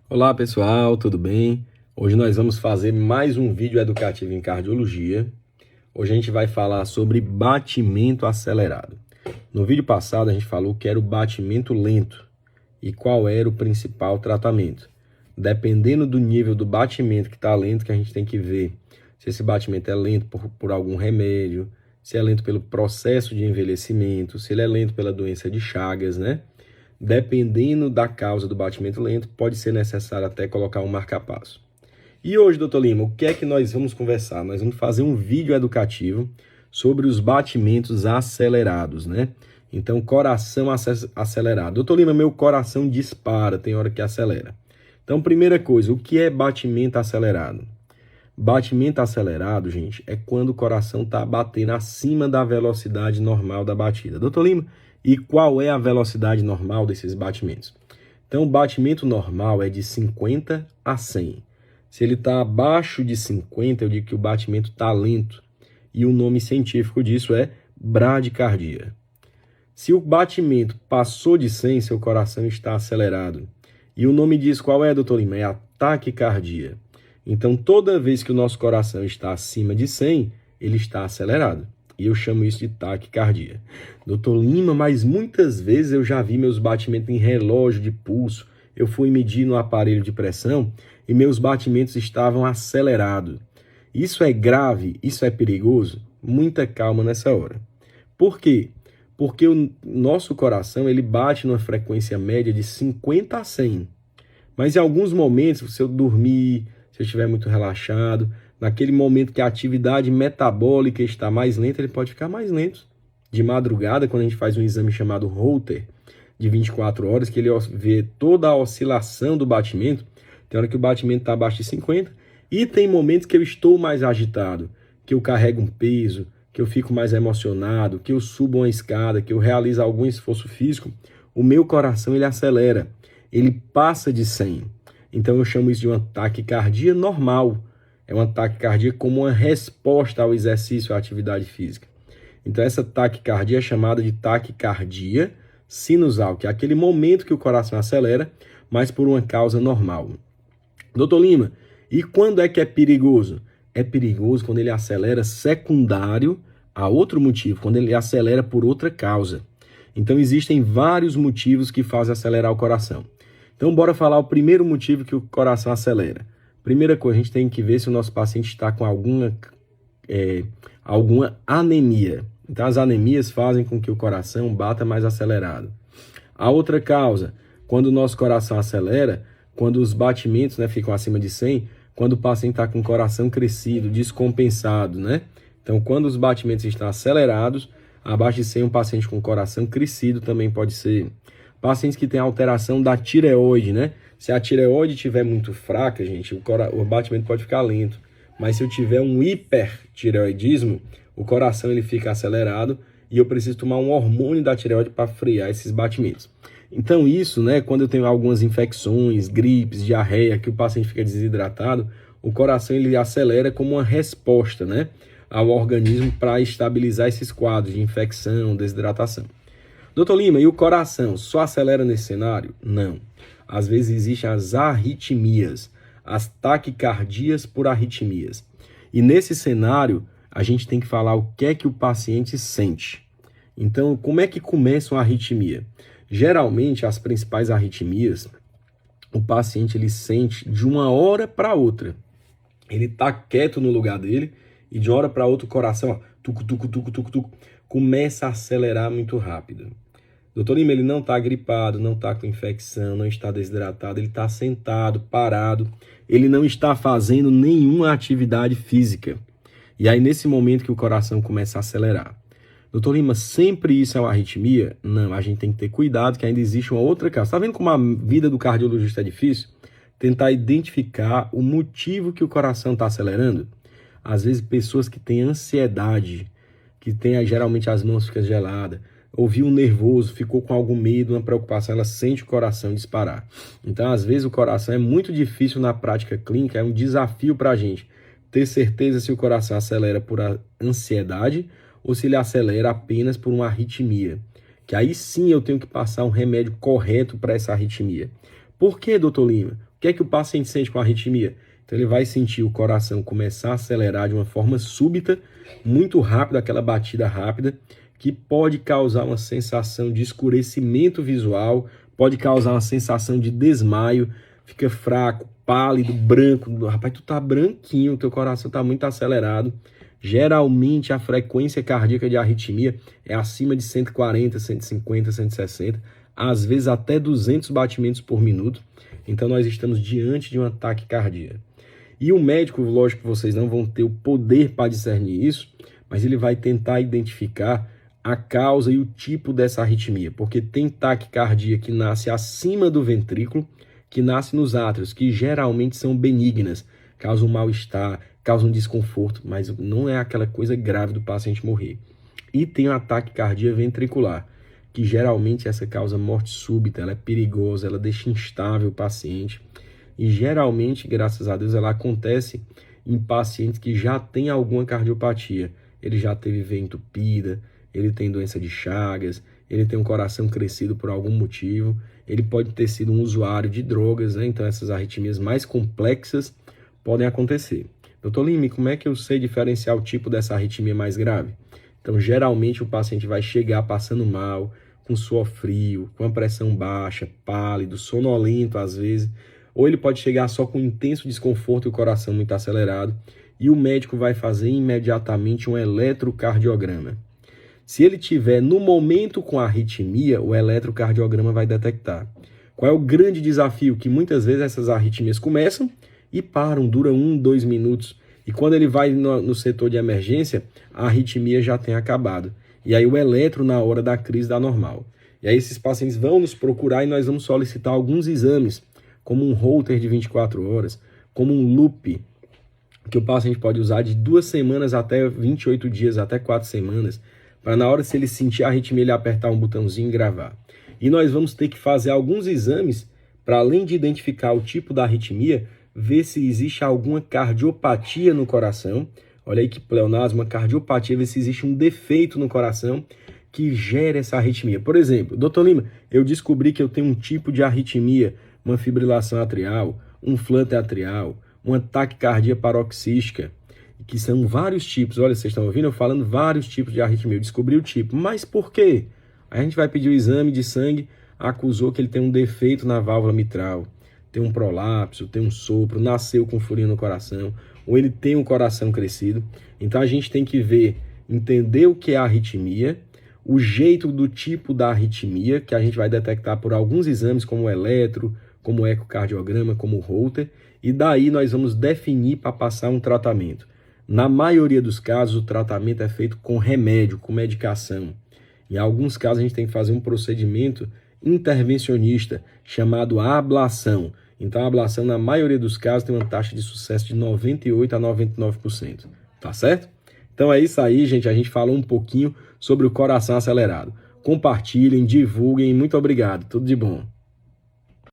Olá pessoal, tudo bem? Hoje nós vamos fazer mais um vídeo educativo em cardiologia. Hoje a gente vai falar sobre batimento acelerado. No vídeo passado a gente falou que era o batimento lento e qual era o principal tratamento. Dependendo do nível do batimento que está lento, que a gente tem que ver se esse batimento é lento por algum remédio, se é lento pelo processo de envelhecimento, se ele é lento pela doença de Chagas, né? Dependendo da causa do batimento lento, pode ser necessário até colocar um marca-passo. E hoje, doutor Lima, o que é que nós vamos conversar? Nós vamos fazer um vídeo educativo sobre os batimentos acelerados, né? Então, coração acelerado. Doutor Lima, meu coração dispara, tem hora que acelera. Então, primeira coisa, o que é batimento acelerado? Batimento acelerado, gente, é quando o coração está batendo acima da velocidade normal da batida. Doutor Lima, e qual é a velocidade normal desses batimentos? Então, o batimento normal é de 50 a 100. Se ele está abaixo de 50, eu digo que o batimento está lento. E o nome científico disso é bradicardia. Se o batimento passou de 100, seu coração está acelerado. E o nome disso qual é, doutor Lima? É a taquicardia. Então, toda vez que o nosso coração está acima de 100, ele está acelerado. E eu chamo isso de taquicardia. Doutor Lima, mas muitas vezes eu já vi meus batimentos em relógio de pulso. Eu fui medir no aparelho de pressão e meus batimentos estavam acelerados. Isso é grave? Isso é perigoso? Muita calma nessa hora. Por quê? Porque o nosso coração ele bate numa frequência média de 50 a 100. Mas em alguns momentos, se eu dormir, se eu estiver muito relaxado, naquele momento que a atividade metabólica está mais lenta, ele pode ficar mais lento. De madrugada, quando a gente faz um exame chamado Holter, de 24 horas, que ele vê toda a oscilação do batimento, tem hora que o batimento está abaixo de 50, e tem momentos que eu estou mais agitado, que eu carrego um peso, que eu fico mais emocionado, que eu subo uma escada, que eu realizo algum esforço físico, o meu coração ele acelera, ele passa de 100. Então eu chamo isso de uma taquicardia normal. É uma taquicardia como uma resposta ao exercício, à atividade física. Então essa taquicardia é chamada de taquicardia sinusal, que é aquele momento que o coração acelera, mas por uma causa normal. Doutor Lima, e quando é que é perigoso? É perigoso quando ele acelera secundário a outro motivo, quando ele acelera por outra causa. Então existem vários motivos que fazem acelerar o coração. Então bora falar o primeiro motivo que o coração acelera. Primeira coisa, a gente tem que ver se o nosso paciente está com alguma anemia. Então as anemias fazem com que o coração bata mais acelerado. A outra causa, quando o nosso coração acelera, quando os batimentos ficam acima de 100, quando o paciente está com o coração crescido, descompensado, né? Então, quando os batimentos estão acelerados, abaixo de 100, um paciente com o coração crescido também pode ser. Pacientes que têm alteração da tireoide, né? Se a tireoide estiver muito fraca, gente, o batimento pode ficar lento. Mas se eu tiver um hipertireoidismo, o coração ele fica acelerado e eu preciso tomar um hormônio da tireoide para frear esses batimentos. Então isso, quando eu tenho algumas infecções, gripes, diarreia, que o paciente fica desidratado, o coração ele acelera como uma resposta, ao organismo para estabilizar esses quadros de infecção, desidratação. Doutor Lima, e o coração só acelera nesse cenário? Não. Às vezes existem as arritmias, as taquicardias por arritmias. E nesse cenário, a gente tem que falar o que é que o paciente sente. Então, como é que começa uma arritmia? Geralmente, as principais arritmias, o paciente ele sente de uma hora para outra. Ele está quieto no lugar dele e de uma hora para outra o coração, tucu, tucu, tucu, tucu, tucu, começa a acelerar muito rápido. Doutor Lima, ele não está gripado, não está com infecção, não está desidratado, ele está sentado, parado, ele não está fazendo nenhuma atividade física. E aí, nesse momento que o coração começa a acelerar. Doutor Lima, sempre isso é uma arritmia? Não, a gente tem que ter cuidado que ainda existe uma outra causa. Está vendo como a vida do cardiologista é difícil? Tentar identificar o motivo que o coração está acelerando. Às vezes, pessoas que têm ansiedade, que têm geralmente as mãos ficam geladas, ouviu um nervoso, ficou com algum medo, uma preocupação, ela sente o coração disparar. Então, às vezes, o coração é muito difícil na prática clínica, é um desafio para a gente ter certeza se o coração acelera por ansiedade ou se ele acelera apenas por uma arritmia. Que aí sim eu tenho que passar um remédio correto para essa arritmia. Por que, doutor Lima? O que é que o paciente sente com a arritmia? Então ele vai sentir o coração começar a acelerar de uma forma súbita, muito rápida, aquela batida rápida, que pode causar uma sensação de escurecimento visual, pode causar uma sensação de desmaio, fica fraco, pálido, branco. Rapaz, tu tá branquinho, teu coração tá muito acelerado. Geralmente a frequência cardíaca de arritmia é acima de 140, 150, 160, às vezes até 200 batimentos por minuto. Então nós estamos diante de um ataque cardíaco. E o médico, lógico que vocês não vão ter o poder para discernir isso, mas ele vai tentar identificar a causa e o tipo dessa arritmia, porque tem taquicardia que nasce acima do ventrículo, que nasce nos átrios, que geralmente são benignas, causam mal-estar, causam desconforto, mas não é aquela coisa grave do paciente morrer. E tem a taquicardia ventricular, que geralmente essa causa morte súbita, ela é perigosa, ela deixa instável o paciente. E geralmente, graças a Deus, ela acontece em pacientes que já têm alguma cardiopatia. Ele já teve veia entupida, ele tem doença de Chagas, ele tem um coração crescido por algum motivo, ele pode ter sido um usuário de drogas, né? Então essas arritmias mais complexas podem acontecer. Doutor Lime, como é que eu sei diferenciar o tipo dessa arritmia mais grave? Então, geralmente o paciente vai chegar passando mal, com suor frio, com a pressão baixa, pálido, sonolento às vezes, ou ele pode chegar só com intenso desconforto e o coração muito acelerado, e o médico vai fazer imediatamente um eletrocardiograma. Se ele tiver no momento com arritmia, o eletrocardiograma vai detectar. Qual é o grande desafio? Que muitas vezes essas arritmias começam e param, duram 1, 2 minutos. E quando ele vai no setor de emergência, a arritmia já tem acabado. E aí o eletro na hora da crise dá normal. E aí esses pacientes vão nos procurar e nós vamos solicitar alguns exames, como um Holter de 24 horas, como um loop, que o paciente pode usar de 2 semanas até 28 dias, até 4 semanas, para na hora se ele sentir a arritmia, ele apertar um botãozinho e gravar. E nós vamos ter que fazer alguns exames para, além de identificar o tipo da arritmia, ver se existe alguma cardiopatia no coração. Olha aí que pleonasmo, uma cardiopatia, ver se existe um defeito no coração que gera essa arritmia. Por exemplo, doutor Lima, eu descobri que eu tenho um tipo de arritmia, uma fibrilação atrial, um flutter atrial, uma taquicardia paroxística, que são vários tipos. Olha, vocês estão ouvindo eu falando vários tipos de arritmia. Eu descobri o tipo, mas por quê? Aí a gente vai pedir o exame de sangue, acusou que ele tem um defeito na válvula mitral, tem um prolapso, tem um sopro, nasceu com furinho no coração, ou ele tem um coração crescido. Então a gente tem que ver, entender o que é a arritmia, o jeito do tipo da arritmia, que a gente vai detectar por alguns exames, como o eletro, como o ecocardiograma, como o Holter, e daí nós vamos definir para passar um tratamento. Na maioria dos casos, o tratamento é feito com remédio, com medicação. Em alguns casos, a gente tem que fazer um procedimento intervencionista chamado ablação. Então, a ablação, na maioria dos casos, tem uma taxa de sucesso de 98% a 99%. Tá certo? Então é isso aí, gente. A gente falou um pouquinho sobre o coração acelerado. Compartilhem, divulguem. Muito obrigado. Tudo de bom.